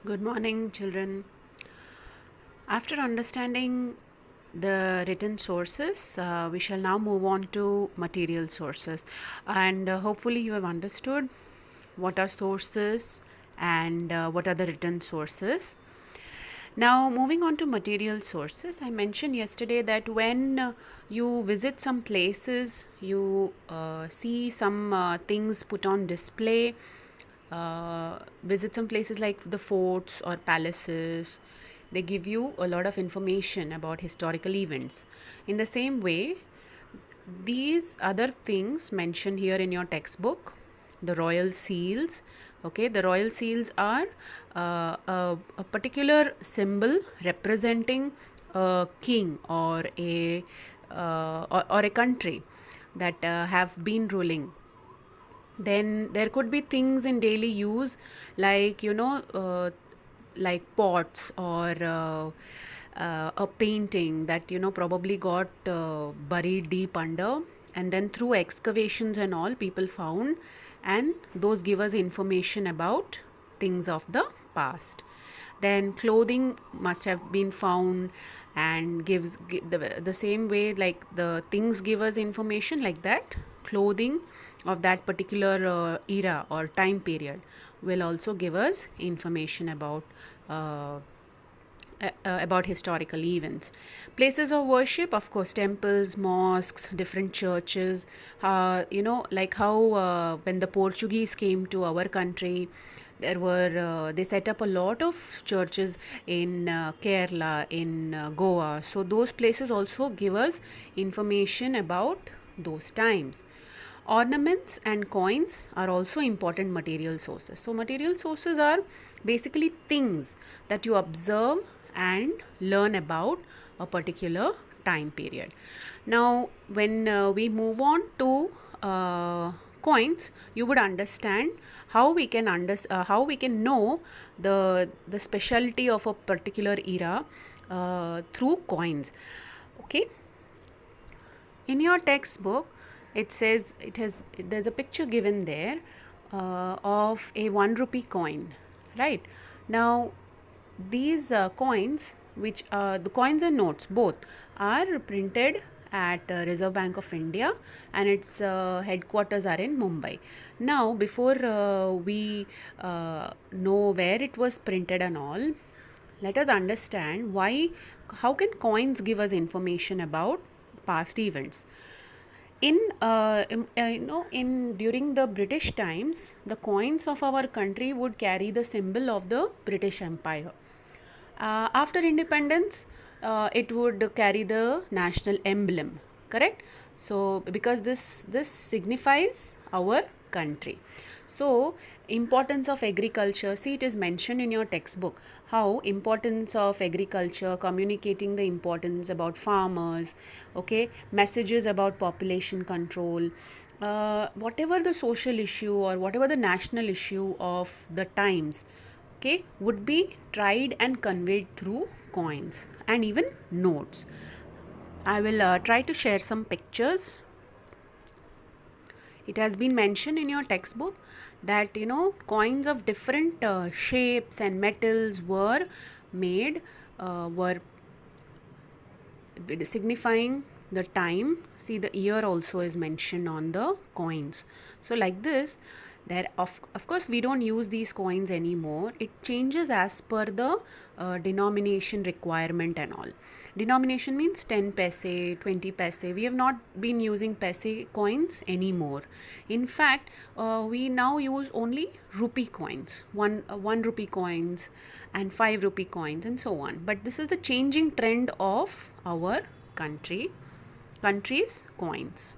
Good morning, children. After understanding the written sources, we shall now move on to material sources. And hopefully, you have understood what are sources and what are the written sources. Now, moving on to material sources, I mentioned yesterday that when you visit some places, you see some things put on display, visit some places like the forts or palaces. They give you a lot of information about historical events. In the same way, these other things mentioned here in your textbook, the royal seals, okay, the royal seals are a particular symbol representing a king or or a country that have been ruling. Then there could be things in daily use like like pots or a painting that probably got buried deep under, and then through excavations and all people found, and those give us information about things of the past. Then clothing must have been found and the same way like the things give us information, like that clothing of that particular era or time period will also give us information about historical events. Places of worship, of course, temples, mosques, different churches. Like how when the Portuguese came to our country, they set up a lot of churches in Kerala, in Goa. So those places also give us information about those times. Ornaments and coins are also important material sources. So material sources are basically things that you observe and learn about a particular time period. Now when we move on to coins, you would understand how we can how we can know the specialty of a particular era through coins. Okay, in your textbook it says there's a picture given there of a 1 rupee coin, right? Now these coins, which the coins and notes both are printed at Reserve Bank of India, and its headquarters are in Mumbai. Now before we know where it was printed and all, let us understand how can coins give us information about past events. In during the British times, the coins of our country would carry the symbol of the British Empire. After independence, it would carry the national emblem, correct? So because this signifies our country. So importance of agriculture, see, it is mentioned in your textbook how importance of agriculture, communicating the importance about farmers, okay, messages about population control, whatever the social issue or whatever the national issue of the times, okay, would be tried and conveyed through coins and even notes. I will try to share some pictures. It has been mentioned in your textbook that coins of different shapes and metals were made, were signifying the time. See, the year also is mentioned on the coins. So like this, there of course we don't use these coins anymore. It changes as per the denomination requirement and all. Denomination means 10 paise, 20 paise. We have not been using paise coins anymore. In fact, we now use only rupee coins, 1 rupee coins and 5 rupee coins and so on. But this is the changing trend of our country's coins.